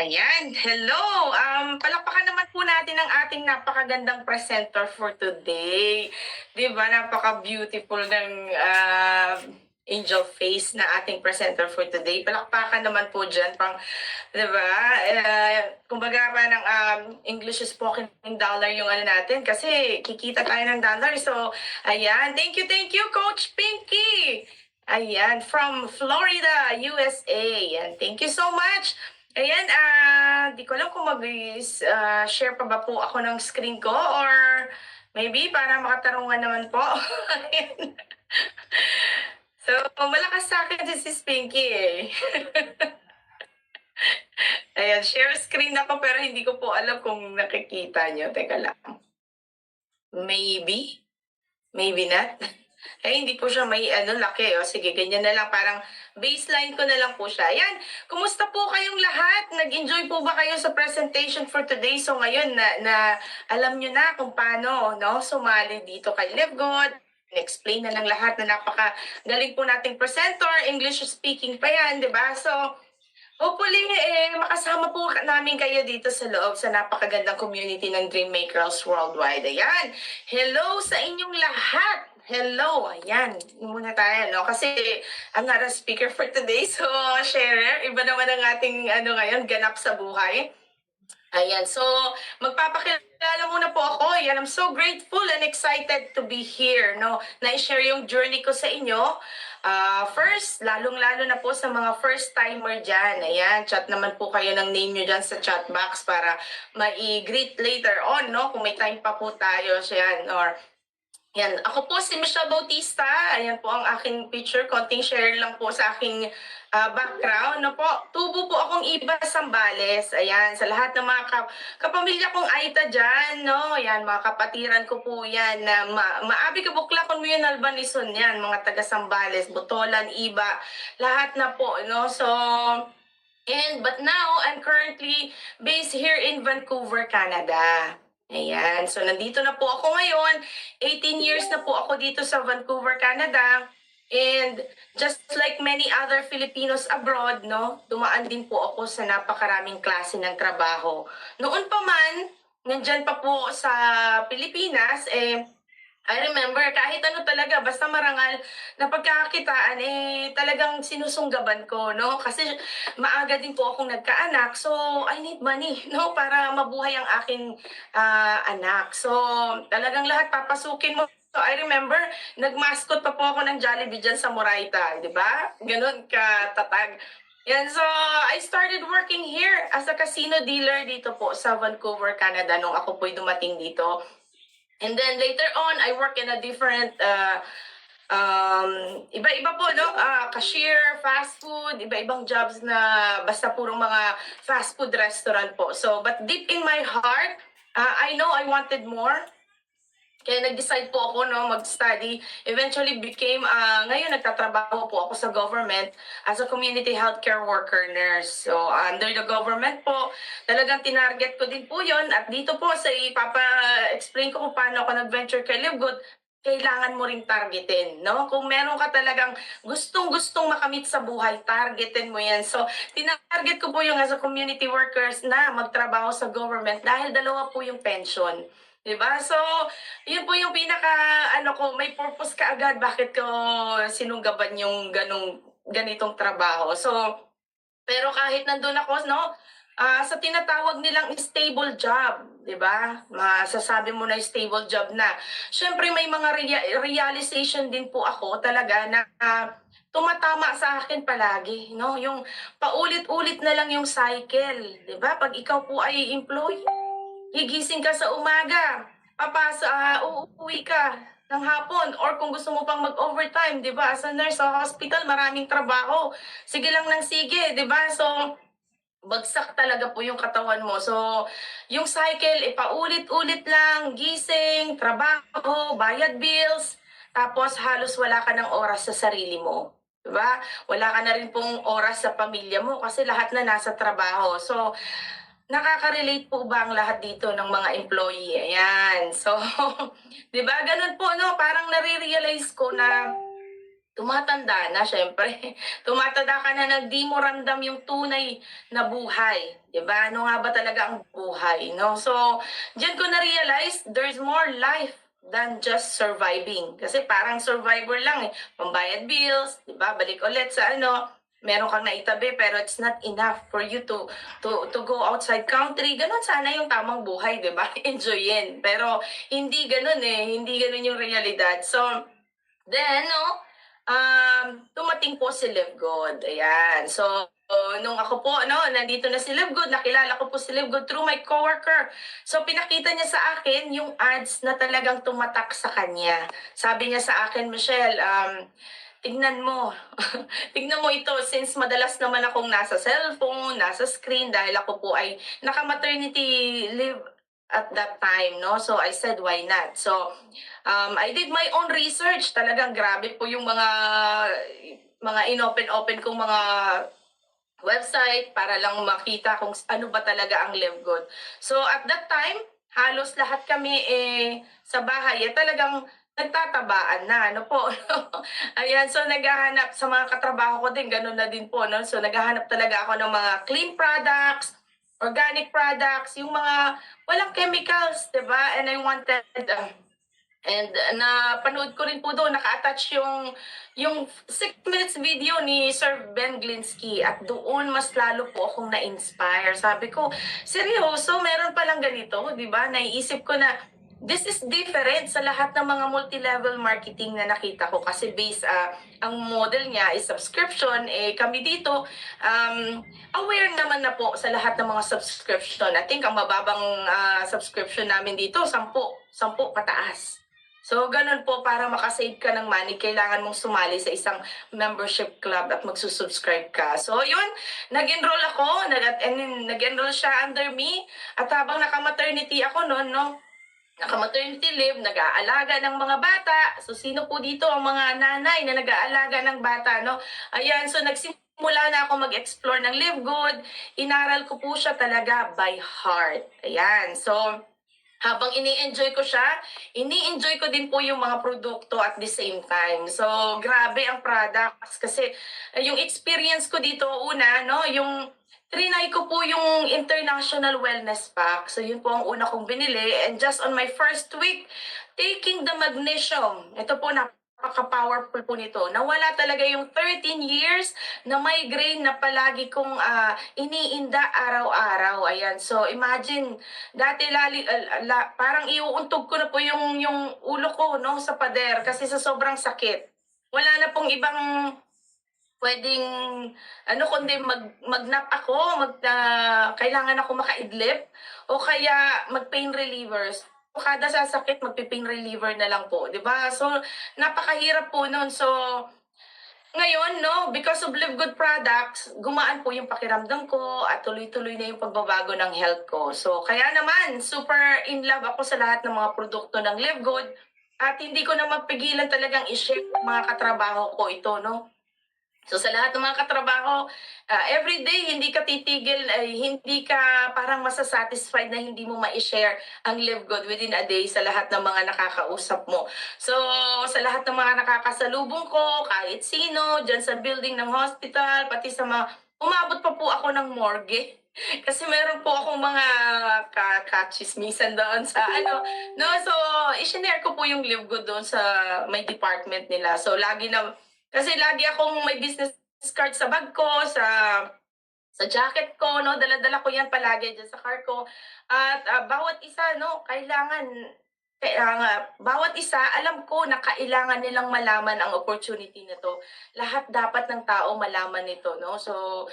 Ayan, hello! Palakpakan naman po natin ang ating napakagandang presenter for today. Di ba, napaka-beautiful ng angel face na ating presenter for today. Palakpakan naman po dyan, di ba? Kumbaga pa ng English spoken dollar yung ano natin kasi kikita tayo ng dollar. So, ayan, thank you, Coach Pinky! Ayan, from Florida, USA. And thank you so much. Ayan, di ko alam kung mag-share pa ba po ako ng screen ko or maybe para makatarungan naman po. Ayan. So, malakas sa akin si Sis Pinky eh. Ayan, share screen ako pero hindi ko po alam kung nakikita nyo. Teka lang. Maybe? Maybe not? Eh, hindi po siya may laki. O, sige, ganyan na lang. Parang baseline ko na lang po siya. Ayan, kumusta po kayong lahat? Nag-enjoy po ba kayo sa presentation for today? So ngayon, na alam nyo na kung paano sumali dito kay Live Good. Explain na ng lahat na napaka-galing po nating presenter. English speaking pa yan, di ba? So, hopefully, makasama po namin kayo dito sa loob sa napakagandang community ng Dreammakers Worldwide. Ayan, hello sa inyong lahat! Hello! Ayan, muna tayo, no? Kasi I'm not a speaker for today, so sharer. Iba naman ang ating ngayon, ganap sa buhay. Ayan, so magpapakilala muna po ako. Ayan, I'm so grateful and excited to be here, no? Na-share yung journey ko sa inyo. First, lalong-lalo na po sa mga first-timer dyan. Ayan, chat naman po kayo ng name nyo dyan sa chat box para ma-greet later on, no? Kung may time pa po tayo, ayan, or yan, ako po si Michelle Bautista. Ayan po ang aking picture. Konting share lang po sa aking background. No po, tubo po akong Iba Sambales. Ayan, sa lahat ng mga kapamilya kong Aita dyan, no? Ayan, mga kapatiran ko po yan. Na maabi ka bukla kung mo yun Albanison yan. Mga taga Sambales, Butolan, Iba. Lahat na po, no? So, but now, I'm currently based here in Vancouver, Canada. Ayan, so nandito na po ako ngayon. 18 years na po ako dito sa Vancouver, Canada. And just like many other Filipinos abroad, no, dumaan din po ako sa napakaraming klase ng trabaho. Noon pa man, nandyan pa po sa Pilipinas, I remember, kahit ano talaga, basta marangal na pagkakakitaan, talagang sinusunggaban ko, no? Kasi maaga din po akong nagkaanak, so I need money, no? Para mabuhay ang aking anak. So, talagang lahat papasukin mo. So, I remember, nag-mascot pa po ako ng Jollibee dyan sa Moraita, di ba? Ganun katatag. Yan, so I started working here as a casino dealer dito po sa Vancouver, Canada, nung ako po'y dumating dito. And then later on, I work in a different, iba-iba po, no? Cashier, fast food, iba-ibang jobs na basta purong mga fast food restaurant po. So, but deep in my heart, I know I wanted more. Kaya nag-decide po ako mag-study. Eventually became, ngayon nagtatrabaho po ako sa government as a community healthcare worker nurse. So under the government po, talagang tinarget ko din po yon. At dito po sa ipapa-explain ko kung paano ako nag-venture kay Live Good, kailangan mo ring targetin, no? Kung meron ka talagang gustong-gustong makamit sa buhay, targetin mo yan. So, tinarget ko po yung as a community workers na magtrabaho sa government dahil dalawa po yung pension. Diba? So, yun po yung may purpose ka agad bakit ko sinunggaban yung ganitong trabaho. So, pero kahit nandun ako, no, sa tinatawag nilang stable job, di ba? Masasabi mo na stable job na. Siyempre may mga realization din po ako talaga na tumatama sa akin palagi, no? Yung paulit-ulit na lang yung cycle, di ba? Pag ikaw po ay employee, higising ka sa umaga, uuwi ka ng hapon, or kung gusto mo pang mag-overtime, di ba? As a nurse sa hospital, maraming trabaho. Sige lang ng sige, di ba? So, bagsak talaga po yung katawan mo. So, yung cycle, paulit-ulit lang, gising, trabaho, bayad bills, tapos halos wala ka ng oras sa sarili mo. Diba? Wala ka na rin pong oras sa pamilya mo kasi lahat na nasa trabaho. So, nakaka-relate po ba ang lahat dito ng mga employee? Ayan. So, 'di ba? Ganun po, no? Parang nare-realize ko na tumatanda na syempre. Tumatanda ka na di mo ramdam yung tunay na buhay, 'di ba? Ano nga ba talaga ang buhay, no? So, diyan ko na-realize there's more life than just surviving. Kasi parang survivor lang eh. Pambayad bills, 'di ba? Balik ulit sa meron kang naitabi pero it's not enough for you to go outside country. Ganon sana yung tamang buhay, 'di ba? Enjoyin. Pero hindi ganon eh, hindi ganon yung realidad. So, then, no, dumating po si Live Good. Ayan. So, nung ako po, nandito na si Live Good, nakilala ko po si Live Good through my coworker. So, pinakita niya sa akin yung ads na talagang tumatak sa kanya. Sabi niya sa akin, Michelle, tignan mo. Tignan mo ito since madalas naman akong nasa cellphone, nasa screen dahil ako po ay naka-maternity leave at that time, no? So I said, why not? So I did my own research. Talagang grabe po yung mga inopen-open kong mga website para lang makita kung ano ba talaga ang Live Good. So at that time, halos lahat kami sa bahay talagang nagtatabaan na, ano po. Ayan, so naghahanap sa mga katrabaho ko din, ganun na din po, no? So naghahanap talaga ako ng mga clean products, organic products, yung mga walang chemicals, 'di ba? And I wanted and napanood ko rin po doon, naka-attach yung 6 minutes video ni Sir Ben Glinsky at doon mas lalo po akong na-inspire. Sabi ko, seryoso, meron palang ganito, 'di ba? Naiisip ko na this is different sa lahat ng mga multi-level marketing na nakita ko kasi ang model niya is subscription. Kami dito, aware naman na po sa lahat ng mga subscription. I think ang mababang subscription namin dito, 10 pataas. So, ganun po, para makasave ka ng money, kailangan mong sumali sa isang membership club at magsusubscribe ka. So, yun, nag-enroll ako, nag-enroll siya under me, at habang naka-maternity ako noon, no, naka-maternity leave, nag-aalaga ng mga bata. So, sino po dito ang mga nanay na nag-aalaga ng bata, no? Ayan, so nagsimula na ako mag-explore ng Live Good. Inaral ko po siya talaga by heart. Ayan, so habang ini-enjoy ko siya, ini-enjoy ko din po yung mga produkto at the same time. So, grabe ang products kasi yung experience ko dito una, no, yung trinay ko po yung International Wellness Pack. So, yun po ang una kong binili. And just on my first week, taking the magnesium. Ito po, napaka-powerful po nito. Nawala talaga yung 13 years na migraine na palagi kong iniinda araw-araw. Ayan. So, imagine, dati parang iuuntog ko na po yung ulo ko, no, sa pader kasi sa sobrang sakit. Wala na pong ibang pwedeng kundi mag-nap ako, kailangan ako makaidlip o kaya mag-pain relievers. Kada sasakit, magpi-pain reliever na lang po, 'di ba? So, napakahirap po noon. So, ngayon, no, because of Live Good products, gumaan po yung pakiramdam ko at tuloy-tuloy na yung pagbabago ng health ko. So, kaya naman, super in love ako sa lahat ng mga produkto ng Live Good at hindi ko na mapigilan talagang i-share mga katrabaho ko ito, no? So sa lahat ng mga katrabaho, everyday hindi ka titigil, hindi ka parang masasatisfied na hindi mo ma-share ang Live Good within a day sa lahat ng mga nakakausap mo. So sa lahat ng mga nakakasalubong ko, kahit sino, dyan sa building ng hospital, pati sa mga, umabot pa po ako ng morgue. Kasi meron po akong mga kachismisan doon sa no? So, i-share ko po yung Live Good doon sa may department nila. So, kasi lagi akong may business card sa bag ko, sa jacket ko, no? Dala-dala ko yan palagi dyan sa car ko. At bawat isa, no, bawat isa, alam ko na kailangan nilang malaman ang opportunity nito. Lahat dapat ng tao malaman nito, no? So,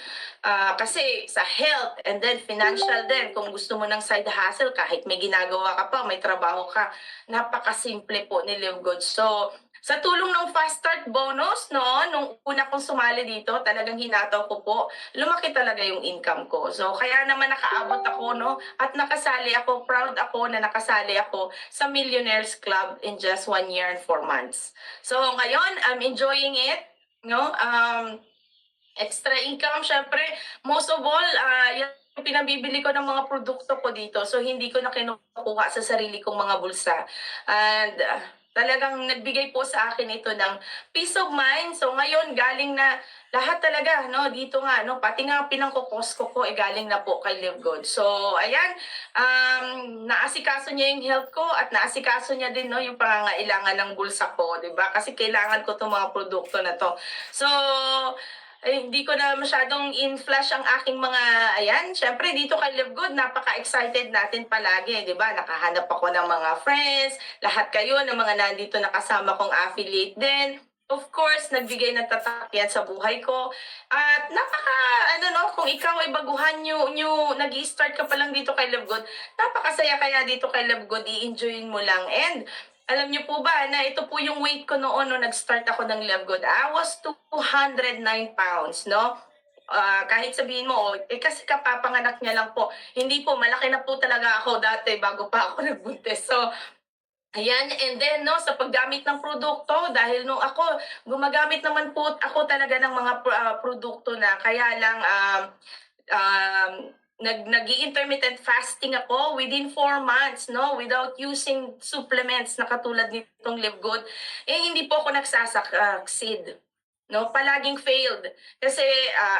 kasi sa health and then financial din, kung gusto mo ng side hustle, kahit may ginagawa ka pa, may trabaho ka, napakasimple po ni Live Good. So, sa tulong ng Fast Start bonus, no, nung una kong sumali dito, talagang hinataw ko po, lumaki talaga yung income ko. So, kaya naman nakaabot ako, no, at nakasali ako, proud ako na nakasali ako sa Millionaires Club in just 1 year and 4 months. So, ngayon, I'm enjoying it, no, extra income, syempre, most of all, yung pinabibili ko ng mga produkto ko dito. So, hindi ko na kinukuha sa sarili kong mga bulsa. And, talagang nagbigay po sa akin ito ng peace of mind. So ngayon galing na lahat talaga, no, dito nga, no, pati nga pinangkokosko ko, galing na po kay Live Good. So, ayan, naasikaso niya yung health ko at naasikaso niya din, no, yung pangangailangan ng bulsa ko, di ba? Kasi kailangan ko itong mga produkto na to. So, hindi ko na masyadong in-flash ang aking mga, ayan, syempre dito kay Live Good, napaka-excited natin palagi, di ba? Nakahanap ako ng mga friends, lahat kayo ng mga nandito nakasama kong affiliate din. Of course, nagbigay ng tatak yan sa buhay ko. At kung ikaw ay baguhan nag-i-start ka pa lang dito kay Live Good, napakasaya kaya dito kay Live Good, i-enjoyin mo lang. And alam niyo po ba na ito po yung weight ko noon nung nag-start ako ng Live Good. I was 209 pounds, no? Kahit sabihin mo, kasi kapapanganak niya lang po. Hindi po, malaki na po talaga ako dati bago pa ako nagbuntis. So, ayan, and then, no, sa paggamit ng produkto, dahil nung ako, gumagamit naman po ako talaga ng mga produkto na, kaya lang, nag-intermittent fasting ako within 4 months, no, without using supplements na katulad nitong Live Good. Hindi po ako nagsasucceed. No, palaging failed. Kasi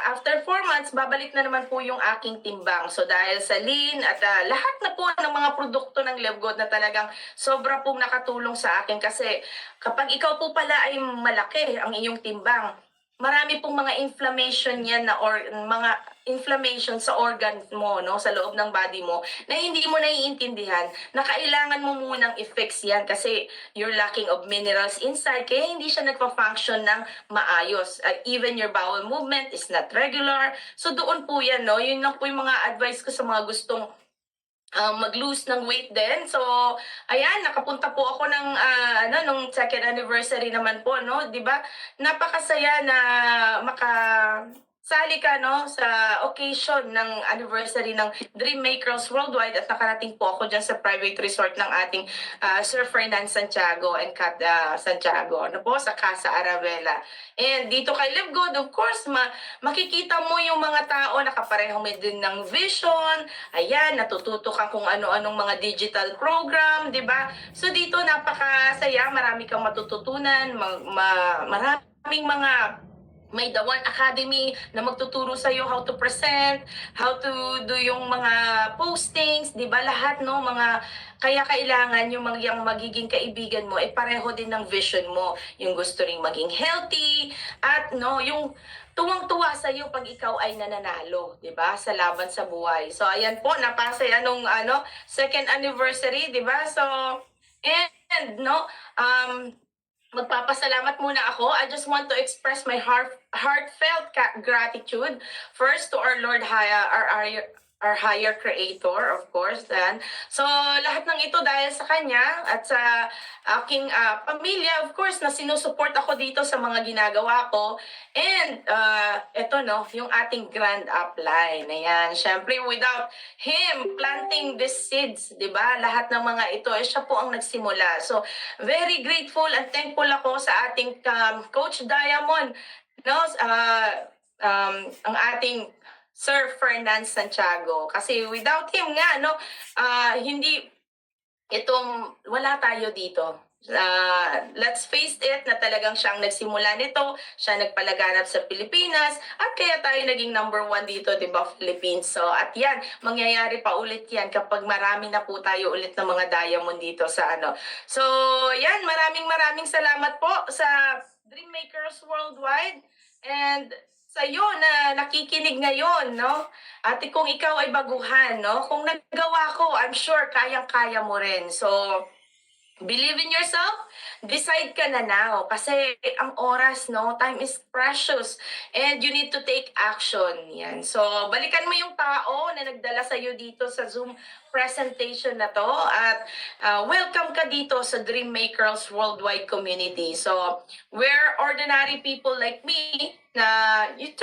after 4 months, babalik na naman po yung aking timbang. So dahil sa lean at lahat na po ng mga produkto ng Live Good na talagang sobra pong nakatulong sa akin. Kasi kapag ikaw po pala ay malaki ang iyong timbang, marami pong mga inflammation yan or mga inflammation sa organ mo, no, sa loob ng body mo na hindi mo naiintindihan na kailangan mo munang i-fix yan kasi you're lacking of minerals inside kaya hindi siya nagpa-function ng maayos. Even your bowel movement is not regular. So doon po yan, no, yun lang po yung mga advice ko sa mga gustong mag-lose ng weight din. So, ayan, nakapunta po ako ng nung second anniversary naman po, no? 'Di ba? Napakasaya na sali ka, no, sa occasion ng anniversary ng Dream Makers Worldwide at nakarating po ako dyan sa private resort ng ating Sir Ferdinand Santiago and Kat Santiago, ano po, sa Casa Arabella. And dito kay Live Good, of course, makikita mo yung mga tao nakapareho may din ng vision. Ayan, natututo ka kung ano-anong mga digital program, di ba? So dito napakasaya, marami kang matututunan, maraming mga may The One Academy na magtuturo sa iyo how to present, how to do yung mga postings, 'di ba? Lahat no, mga kaya kailangan yung magiging kaibigan mo ay pareho din ng vision mo, yung gusto ring maging healthy at no, yung tuwang-tuwa sa iyo pag ikaw ay nananalo, 'di ba? Sa laban sa buhay. So ayan po, napasaya nung second anniversary, 'di ba? So and no, magpapasalamat muna ako. I just want to express my heartfelt gratitude first to our Lord our higher creator, of course. Then, so, lahat ng ito dahil sa kanya at sa aking pamilya, of course, na sinusuport ako dito sa mga ginagawa ko. And, ito, no, yung ating grand upline. Ayan, syempre, without him planting these seeds, di ba? Lahat ng mga ito, siya po ang nagsimula. So, very grateful and thankful ako sa ating Coach Diamond, no? Ang ating Sir Ferdinand Santiago. Kasi without him nga, no, wala tayo dito. Let's face it na talagang siyang nagsimula nito, siya nagpalaganap sa Pilipinas, at kaya tayo naging number 1 dito, di ba, Philippines. So, at yan, mangyayari pa ulit yan kapag marami na po tayo ulit ng mga diamond dito sa So, yan, maraming salamat po sa Dream Makers Worldwide and sa iyo na nakikinig ngayon, no? At kung ikaw ay baguhan, no? Kung nagawa ko, I'm sure kayang-kaya mo rin. So, believe in yourself, decide ka na now. Kasi ang oras, no? Time is precious. And you need to take action. Yan. So, balikan mo yung tao na nagdala sa iyo dito sa Zoom presentation na to. At welcome ka dito sa Dream Makers Worldwide Community. So, we're ordinary people like me na it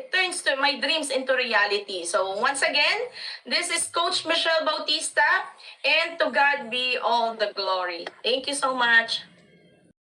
turns to my dreams into reality. So once again, this is Coach Michelle Bautista, and to God be all the glory. Thank you so much.